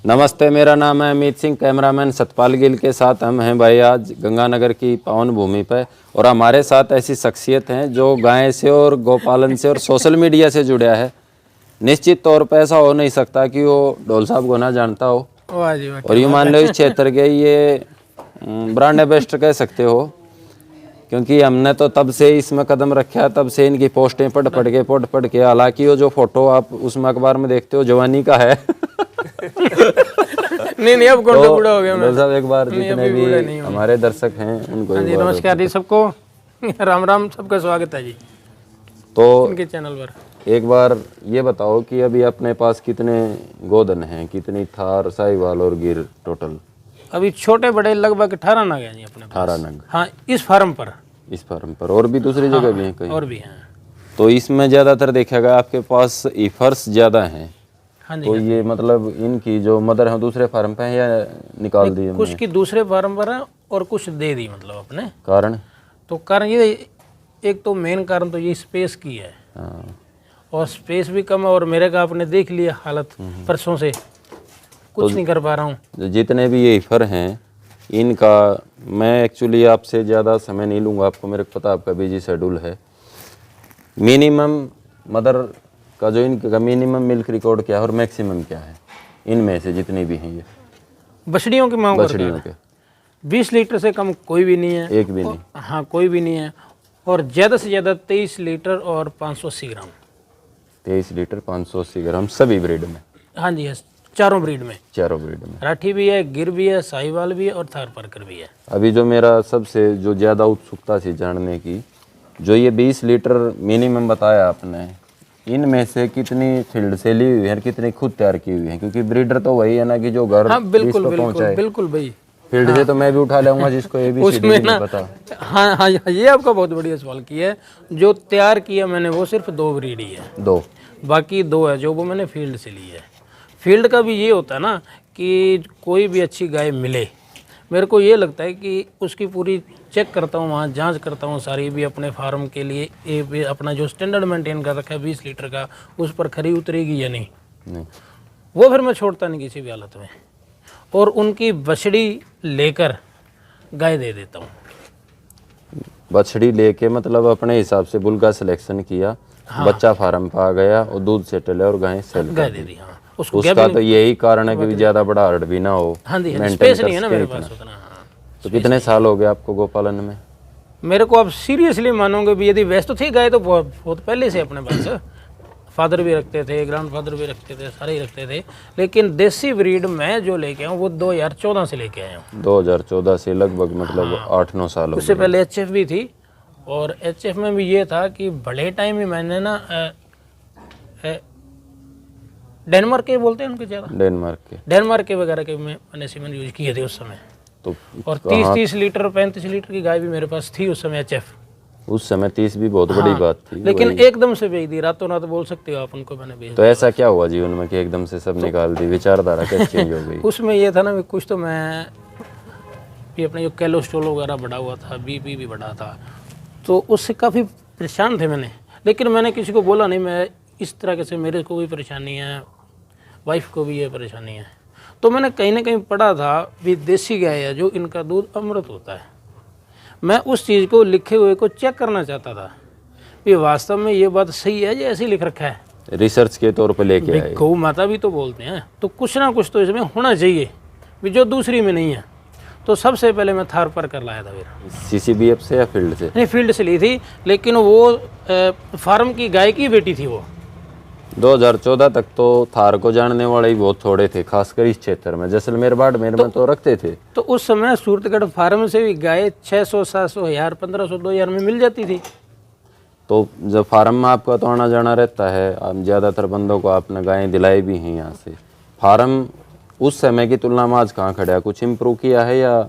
नमस्ते, मेरा नाम है अमित सिंह, कैमरामैन सतपाल गिल के साथ हम हैं भाई आज गंगानगर की पावन भूमि पर। और हमारे साथ ऐसी शख्सियत हैं जो गाय से और गौपालन से और सोशल मीडिया से जुड़ा है। निश्चित तौर पर ऐसा हो नहीं सकता कि वो ढोल साहब को ना जानता हो। और ये मान लो इस क्षेत्र के ये ब्रांड एम्बेसडर कह सकते हो, क्योंकि हमने तो तब से इसमें कदम रखा है, तब से इनकी पोस्टें पढ़ के हालांकि वो जो फोटो आप उसमें अखबार में देखते हो जवानी का है। नहीं अब कौन तो बूढ़ा हो गया मैं। साहब एक बार जितने भी हमारे दर्शक हैं उनको जी नमस्कार जी सबको, राम राम, सबका स्वागत है जी तो इनके चैनल पर। एक बार ये बताओ कि अभी अपने पास कितने गोधन हैं, कितनी थार, साहिवाल और गिर टोटल? अभी छोटे बड़े लगभग 18 नग हैं जी अपने पास। 18 नग। हाँ, इस फार्म पर और भी दूसरी जगह भी हैं कहीं? और भी हैं। तो इसमें ज्यादातर देखा गया आपके पास ईफर्स ज्यादा हैं। हाँ जी। तो ये मतलब इनकी जो मदर है दूसरे फार्म पे है या निकाल दी? कुछ की दूसरे फार्म पर है और कुछ दे दी मतलब अपने। कारण? तो कारण ये, एक तो मेन कारण तो ये स्पेस की है। हाँ। और स्पेस भी कम है और मेरे का आपने देख लिया हालत परसों से, कुछ नहीं कर पा रहा हूँ। जितने भी ये ईफर हैं इनका मैं एक्चुअली आपसे ज़्यादा समय नहीं लूँगा, आपको मेरे को पता आपका बिजी शेड्यूल है। मिनिमम मदर का जो इनका मिनिमम मिल्क रिकॉर्ड क्या है और मैक्सिमम क्या है इनमें से जितनी भी हैं ये बछड़ियों की मांग? बछड़ियों के 20 लीटर से कम कोई भी नहीं है। एक भी नहीं? हाँ, कोई भी नहीं है। और ज़्यादा से ज़्यादा 23 लीटर और 580 ग्राम। 23 लीटर 580 ग्राम सभी ब्रीड में? हाँ जी, चारों ब्रीड में। चारों ब्रीड में राठी भी है, गिर भी है, साहिवाल भी है और थार परकर भी है। अभी जो मेरा सबसे जो ज़्यादा उत्सुकता थी जानने की, जो ये 20 लीटर मिनिमम बताया आपने, इनमें से कितनी फील्ड से ली हुई है और कितनी खुद तैयार की हुई है? क्योंकि ब्रीडर तो वही है ना कि जो घर बिल्कुल भाई। फील्ड से तो मैं भी उठा लूंगा जिसको ये भी उसमें ना पता। हाँ, ये आपका बहुत बढ़िया सवाल किया है। जो तैयार किया मैंने वो सिर्फ 2 ब्रीड ही है। 2? बाकी 2 है जो वो मैंने फील्ड से ली है। फील्ड का भी ये होता है ना कि कोई भी अच्छी गाय मिले, मेरे को ये लगता है कि उसकी पूरी चेक करता हूँ, वहाँ जांच करता हूँ सारी भी अपने फार्म के लिए। ये अपना जो स्टैंडर्ड मेंटेन कर रखा है 20 लीटर का, उस पर खरी उतरेगी या नहीं, वो फिर मैं छोड़ता नहीं किसी भी हालत में। और उनकी बछड़ी लेकर गाय दे देता हूँ। बछड़ी लेके मतलब अपने हिसाब से बुल का सिलेक्शन किया? हाँ। बच्चा फार्म पे आ गया और दूध से टले और गाय सेल गाय दे दी। हाँ, उसका तो यही कारण है कि ज्यादा बड़ा हर्ड भी ना हो। हाँ जी, स्पेस नहीं है ना मेरे पास उतना। हाँ। तो कितने साल हो गए आपको गोपालन में? मेरे को आप सीरियसली मानोगे भी, यदि वैसे तो थी गाय तो बहुत पहले से अपने पास, फादर भी रखते थे, ग्रैंड फादर भी रखते थे, सारे ही रखते थे। लेकिन देसी ब्रीड में जो लेके आया हूँ वो 2014 से लेके आया हूँ। 2014 से लगभग मतलब 8-9 साल हो गए। उससे पहले HF भी थी। और HF में भी ये था कि बड़े टाइम में मैंने ना डेनमार्क के बोलते हैं उनके ज़्यादा, डेनमार्क के वगैरह के मैंने सीमेंट यूज किए थे उस समय। तो और 30 लीटर 35 लीटर की गाय भी मेरे पास थी उस समय HF। उस समय 30 भी बहुत बड़ी बात थी। लेकिन एकदम से बेच दी, रातों रात बोल सकते हो आप उनको मैंने बेच। तो ऐसा क्या हुआ जीवन में कि एकदम से सब निकाल दी? विचारधारा कैसे चेंज हो गई? उसमें ये था ना, कुछ तो मैं भी अपने जो कोलेस्ट्रॉल वगैरह बढ़ा हुआ था, BP भी बढ़ा था, तो उससे काफ़ी परेशान थे मैंने। लेकिन मैंने किसी को बोला नहीं मैं इस तरह से, मेरे को भी परेशानी है, वाइफ को भी ये परेशानी है। तो मैंने कहीं ना कहीं पढ़ा था भी देसी गाय है जो इनका दूध अमृत होता है। मैं उस चीज़ को लिखे हुए को चेक करना चाहता था कि वास्तव में ये बात सही है, ये ऐसे लिख रखा है, रिसर्च के तौर पे लेके आए। गौ माता भी तो बोलते हैं, तो कुछ ना कुछ तो इसमें होना चाहिए भी जो दूसरी में नहीं है। तो सबसे पहले मैं थार पर कर लाया था फिर। CCBF से या फील्ड से? नहीं, फील्ड से ली थी, लेकिन वो फार्म की गाय की बेटी थी वो। 2014 तक तो थार को जानने वाले ही बहुत थोड़े थे, खासकर इस क्षेत्र में। जैसलमेर बाड़मेर में तो रखते थे। तो उस समय सूरतगढ़ फार्म से भी गाय 600, 700, 1000, 1500, 2000 में मिल जाती थी। तो जब फार्म में आपका तो आना जाना रहता है, आप ज़्यादातर बंदों को आपने गायें दिलाई भी हैं यहाँ से। फार्म उस समय की तुलना में आज कहाँ खड़ा है? कुछ इम्प्रूव किया है या?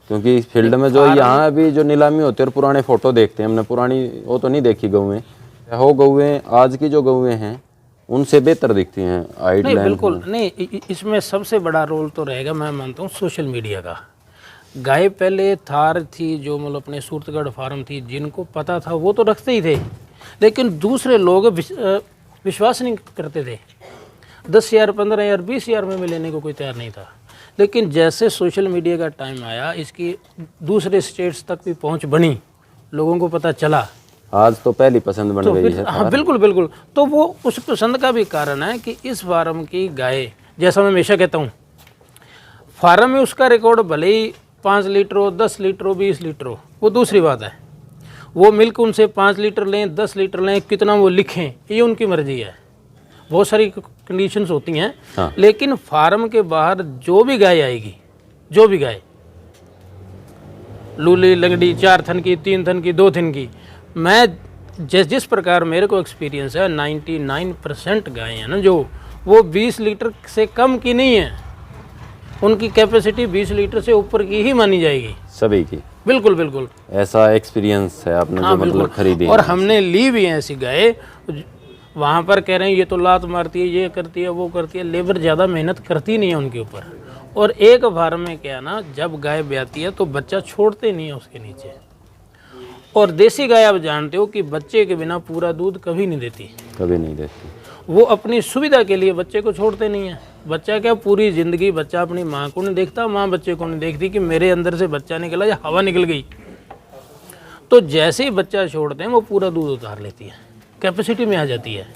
क्योंकि फील्ड में जो यहाँ अभी जो नीलामी होती है और पुराने फोटो देखते हैं, हमने पुरानी वो तो नहीं देखी गौएं, हो गौएं आज की जो गौएं हैं उनसे बेहतर दिखती हैं। नहीं, बिल्कुल नहीं। इसमें सबसे बड़ा रोल तो रहेगा, मैं मानता हूँ, सोशल मीडिया का। गाय पहले थार थी जो मतलब अपने सूरतगढ़ फार्म थी, जिनको पता था वो तो रखते ही थे, लेकिन दूसरे लोग विश्वास नहीं करते थे। 10,000, 15,000, 20,000 में लेने को कोई तैयार नहीं था। लेकिन जैसे सोशल मीडिया का टाइम आया, इसकी दूसरे स्टेट्स तक भी पहुंच बनी, लोगों को पता चला, आज तो पहली पसंद बन गई है। हाँ बिल्कुल बिल्कुल। तो वो उस पसंद का भी कारण है कि इस फार्म की गाय, जैसा मैं हमेशा कहता हूँ, फार्म में उसका रिकॉर्ड भले ही 5 लीटर हो, 10 लीटर हो, 20 लीटर हो, वो दूसरी बात है। वो मिल्क उनसे 5 लीटर लें, 10 लीटर लें, कितना वो लिखें, ये उनकी मर्जी है। बहुत सारी कंडीशंस होती हैं। हाँ। लेकिन फार्म के बाहर जो भी गाय आएगी, जो भी गाय, लूली लंगड़ी, 4 थन की, 3 थन की, 2 थन की, मैं जिस प्रकार मेरे को एक्सपीरियंस है, 99% गाय हैं ना जो, वो 20 लीटर से कम की नहीं है। उनकी कैपेसिटी 20 लीटर से ऊपर की ही मानी जाएगी सभी की। बिल्कुल बिल्कुल। ऐसा एक्सपीरियंस है आपने हाँ, जो मतलब खरीदी और है। हमने ली भी है ऐसी गाय। वहाँ पर कह रहे हैं ये तो लात मारती है, ये करती है, वो करती है, लेबर ज़्यादा मेहनत करती नहीं है उनके ऊपर। और एक फार्म में क्या ना, जब गाय ब्याती है तो बच्चा छोड़ते नहीं है उसके नीचे। और देसी गाय आप जानते हो कि बच्चे के बिना पूरा दूध कभी नहीं देती, कभी नहीं देती। वो अपनी सुविधा के लिए बच्चे को छोड़ते नहीं है। बच्चा क्या, पूरी ज़िंदगी बच्चा अपनी माँ को नहीं देखता, माँ बच्चे को नहीं देखती कि मेरे अंदर से बच्चा निकला या हवा निकल गई। तो जैसे ही बच्चा छोड़ते हैं वो पूरा दूध उतार लेती है, कैपेसिटी में आ जाती है।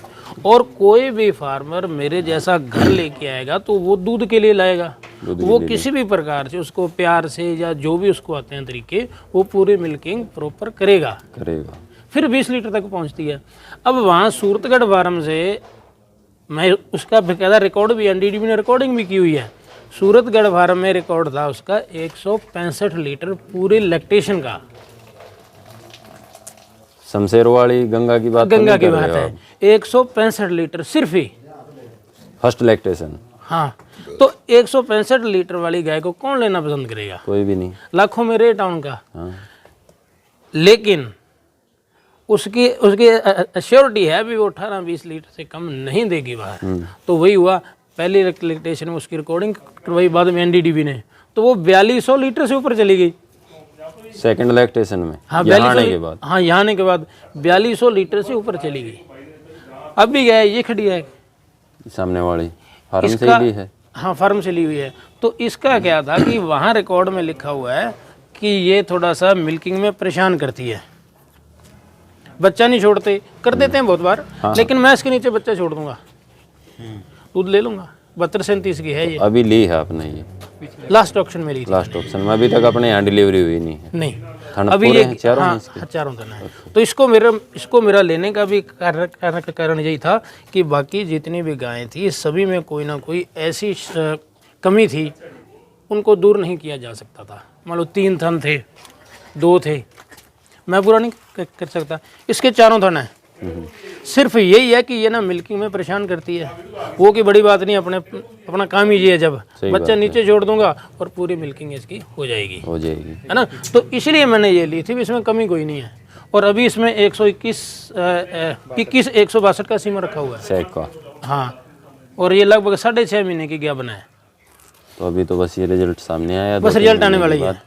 और कोई भी फार्मर मेरे जैसा घर लेके आएगा तो वो दूध के लिए लाएगा। वो किसी भी प्रकार से उसको प्यार से या जो भी उसको आते हैं तरीके, वो पूरी मिल्किंग प्रॉपर करेगा। फिर 20 लीटर तक पहुंचती है। अब वहाँ सूरतगढ़ फार्म से मैं उसका बकायदा रिकॉर्ड भी, एनडीडीबी ने रिकॉर्डिंग भी की हुई है। सूरतगढ़ फार्म में रिकॉर्ड था उसका 165 लीटर पूरे लैक्टेशन का। शमशेरवाड़ी गंगा की बात, गंगा की बात है, 165 लीटर सिर्फ ही फर्स्ट लैक्टेशन। हाँ, तो 165 लीटर वाली गाय को कौन लेना पसंद करेगा? कोई भी नहीं। लाखों में रेट है उनका। हाँ। लेकिन उसकी श्योरिटी है भी, वो 18-20 लीटर से कम नहीं देगी बाहर। तो वही हुआ, पहली लैक्टेशन में उसकी रिकॉर्डिंग करवाई, बाद में एनडीडीबी ने, तो वो 4200 लीटर से ऊपर चली गई सेकंड लैक्टेशन में। हाँ, यहाँ आने के बाद। हाँ, यहाँ आने के बाद 4200 लीटर से ऊपर चली गई। अब भी गया, ये खड़ी है सामने वाली फार्म से ली है। हाँ, फार्म से ली हुई है। तो इसका क्या था कि वहाँ रिकॉर्ड में लिखा हुआ है कि ये थोड़ा सा मिल्किंग में परेशान करती है, बच्चा नहीं छोड़ते, कर देते हैं बहुत बार। हाँ। लेकिन मैं इसके नीचे बच्चा छोड़ दूंगा, दूध ले लूंगा। 72-37 की है ये। अभी ली है आपने ये? लास्ट ऑप्शन में ली थी। लास्ट ऑप्शन में अभी तक अपने यहाँ डिलीवरी हुई नहीं है? नहीं, अभी ये चारों। हाँ, चारों दिन है। तो इसको मेरा लेने का भी कारण यही था कि बाकी जितनी भी गायें थी सभी में कोई ना कोई ऐसी कमी थी, उनको दूर नहीं किया जा सकता था। मान लो 3 थन थे, 2 थे, मैं पूरा नहीं कर सकता, इसके 4 थन है। सिर्फ यही है कि ये ना मिल्किंग में परेशान करती है। वो की बड़ी बात नहीं, अपना काम ही ये है, जब बच्चा नीचे छोड़ दूंगा और पूरी मिल्किंग इसकी हो जाएगी, है ना। तो इसलिए मैंने ये ली थी, इसमें कमी कोई नहीं है। और अभी इसमें 162 का सीमा रखा हुआ है का। हाँ, और ये लगभग 6.5 महीने की ज्ञापन है। तो अभी तो बस ये रिजल्ट सामने आया, बस रिजल्ट आने वाला ही है।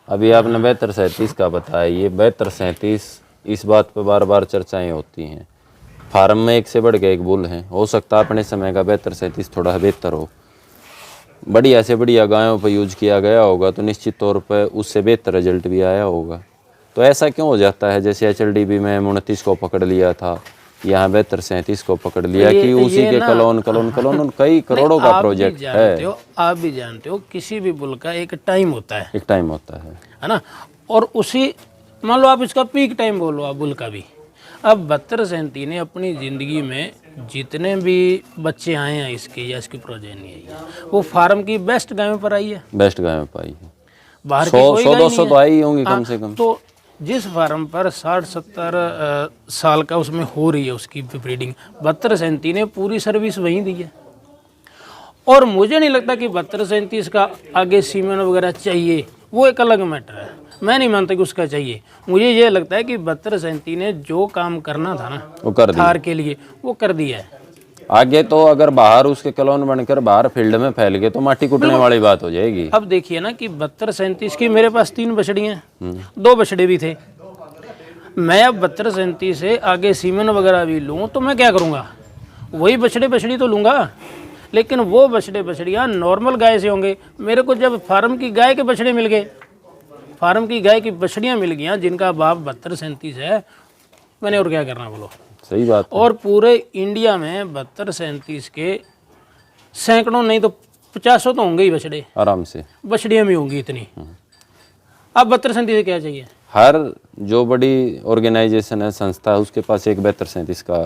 अभी आपने 72-37 का बताया, ये 72-37 इस बात पे बार बार चर्चाएं होती हैं। फार्म में एक से बढ़ के एक बुल है, हो सकता है अपने समय का 72-37 थोड़ा बेहतर हो, बढ़िया से बढ़िया गायों पर यूज किया गया होगा, तो निश्चित तौर पर उससे बेहतर रिजल्ट भी आया होगा। तो ऐसा क्यों हो जाता है, जैसे HLDB में 29 को पकड़ लिया था, यहाँ 72-37 को पकड़ लिया कि उसी के कलोन कई करोड़ों का प्रोजेक्ट है। आप भी जानते हो किसी भी बुल का एक टाइम होता है, है ना। और उसी, मान लो आप इसका पीक टाइम बोलो आप बुल का भी। अब 72-37 ने अपनी ज़िंदगी में जितने भी बच्चे आए हैं इसके या इसकी प्रोजेनी है, वो फार्म की बेस्ट गायों पर आई है, बेस्ट गायों पर आई है। बाहर की कोई 100-200 तो आई होंगी कम से कम। तो जिस फार्म पर 60-70 साल का उसमें हो रही है उसकी ब्रीडिंग, 72-37 ने पूरी सर्विस वहीं दी है। और मुझे नहीं लगता कि 72-37 का आगे सीमेन वगैरह चाहिए, वो एक अलग मैटर है। मैं नहीं मानता कि उसका चाहिए। मुझे ये लगता है कि 72-37 ने जो काम करना था ना वो कर दिया, थार के लिए वो कर दिया है। आगे तो अगर बाहर उसके कलोन बनकर बाहर फील्ड में फैल गए तो माटी कुटने वाली बात हो जाएगी। अब देखिए ना कि 72-37 की मेरे पास 3 बछड़ियाँ, 2 बछड़े भी थे। मैं अब 72-37 से आगे सीमेन वगैरह भी लूँ तो मैं क्या करूँगा? वही बछड़े बछड़ी तो लूँगा, लेकिन वो बछड़े बछड़ियाँ नॉर्मल गाय से होंगे। मेरे को जब फार्म की गाय के बछड़े मिल गए, फार्म की गाय की बछड़ियाँ मिल गई जिनका बाप 72-37 है, मैंने और क्या करना बोलो। सही बात है। और पूरे इंडिया में 72-37 के सैकड़ों नहीं तो 50 तो होंगे ही बछड़े, आराम से बछड़ियाँ भी होंगी इतनी। अब 72-37 क्या चाहिए? हर जो बड़ी ऑर्गेनाइजेशन है, संस्था है, उसके पास एक 72-37 का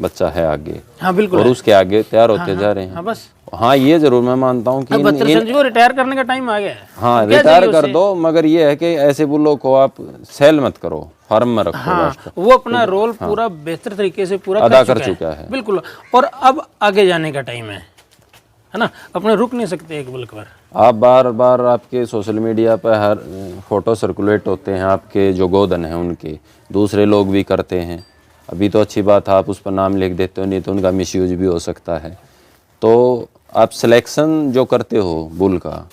बच्चा है आगे, हाँ बिल्कुल और है। उसके आगे तैयार होते जा रहे हैं। हाँ बस हाँ, ये जरूर मैं मानता हूँ कि 72 को रिटायर करने का टाइम आ गया है। हाँ, क्या रिटायर चाहिए कर उससे? दो, मगर ये है कि ऐसे बुलों को आप सेल मत करो, फार्म में रखो। हाँ, बस। वो अपना रोल पूरा बेहतर तरीके से पूरा अदा कर कर चुका है। बिल्कुल। और अब आगे जाने का टाइम है ना, अपने रुक नहीं सकते एक बुलक पर। आप बार बार आपके सोशल मीडिया पर हर फोटो सर्कुलेट होते हैं, आपके जो गोधन हैं उनके, दूसरे लोग भी करते हैं। अभी तो अच्छी बात है, आप उस पर नाम लिख देते हो, नहीं तो उनका मिसयूज भी हो सकता है। तो आप सिलेक्शन जो करते हो बुल का,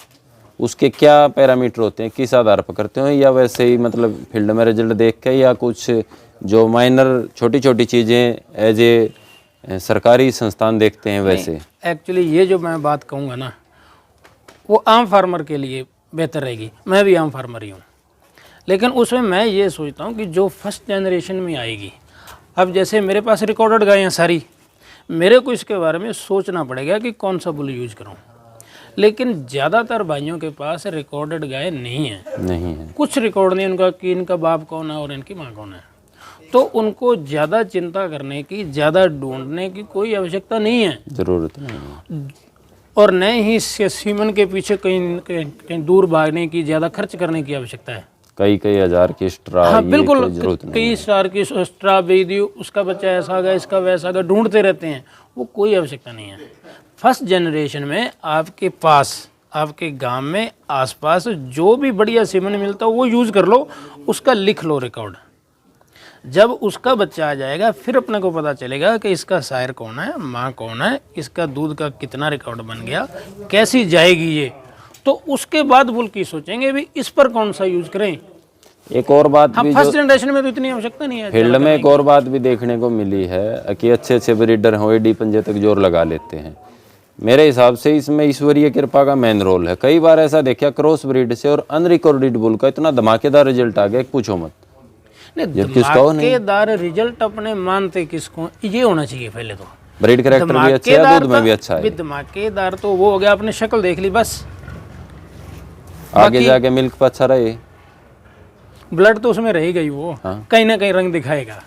उसके क्या पैरामीटर होते हैं, किस आधार पर करते हो, या वैसे ही मतलब फील्ड में रिजल्ट देख के, या कुछ जो माइनर छोटी छोटी चीज़ें एज ए सरकारी संस्थान देखते हैं वैसे? एक्चुअली ये जो मैं बात कहूँगा ना, वो आम फार्मर के लिए बेहतर रहेगी। मैं भी आम फार्मर ही हूँ, लेकिन उसमें मैं ये सोचता हूँ कि जो फर्स्ट जनरेशन में आएगी, अब जैसे मेरे पास रिकॉर्डेड गाय हैं सारी, मेरे को इसके बारे में सोचना पड़ेगा कि कौन सा बुल यूज़ करूँ। लेकिन ज़्यादातर भाइयों के पास रिकॉर्डेड गाय नहीं है, कुछ रिकॉर्ड नहीं उनका कि इनका बाप कौन है और इनकी माँ कौन है। तो उनको ज़्यादा चिंता करने की, ज़्यादा ढूंढने की कोई आवश्यकता नहीं है, ज़रूरत नहीं है। और न ही सीमन के पीछे कहीं दूर भागने की, ज़्यादा खर्च करने की आवश्यकता है। कई हज़ार की स्ट्रा, हाँ ये बिल्कुल, कोई जरूरत नहीं कई स्टार की स्ट्रा बेच दी, उसका बच्चा ऐसा गया, इसका वैसा गया, ढूंढते रहते हैं, वो कोई आवश्यकता नहीं है। फर्स्ट जनरेशन में आपके पास, आपके गांव में आसपास जो भी बढ़िया सीमन मिलता हो वो यूज़ कर लो, उसका लिख लो रिकॉर्ड। जब उसका बच्चा आ जाएगा, फिर अपने को पता चलेगा कि इसका सायर कौन है, माँ कौन है, इसका दूध का कितना रिकॉर्ड बन गया, कैसी जाएगी ये, तो उसके बाद बुल की सोचेंगे भी इस पर कौन सा यूज़ करें। एक और बात भी, फर्स्ट जनरेशन में तो इतनी आवश्यकता नहीं है। फील्ड में एक और बात भी देखने को मिली है कि अच्छे ब्रीडर हो, एडी पंजे तक जोर लगा लेते हैं। मेरे हिसाब से इसमें ईश्वरीय कृपा का मेन रोल है। कई बार ऐसा देखा क्रॉस ब्रीड से और अनरिकॉर्डेड बुल का इतना धमाकेदार रिजल्ट आ गया, पूछो मत। धमाकेदार रिजल्ट अपने मानते किसको, ये होना चाहिए पहले तो। ब्रीड कैरेक्टर भी अच्छा है, दूध में भी अच्छा है। धमाकेदार तो वो हो गया, आपने शक्ल देख ली बस, आगे जाके मिल्क पर अच्छा रहे, ब्लड तो उसमें रहेगा ही, वो कहीं ना कहीं रंग दिखाएगा।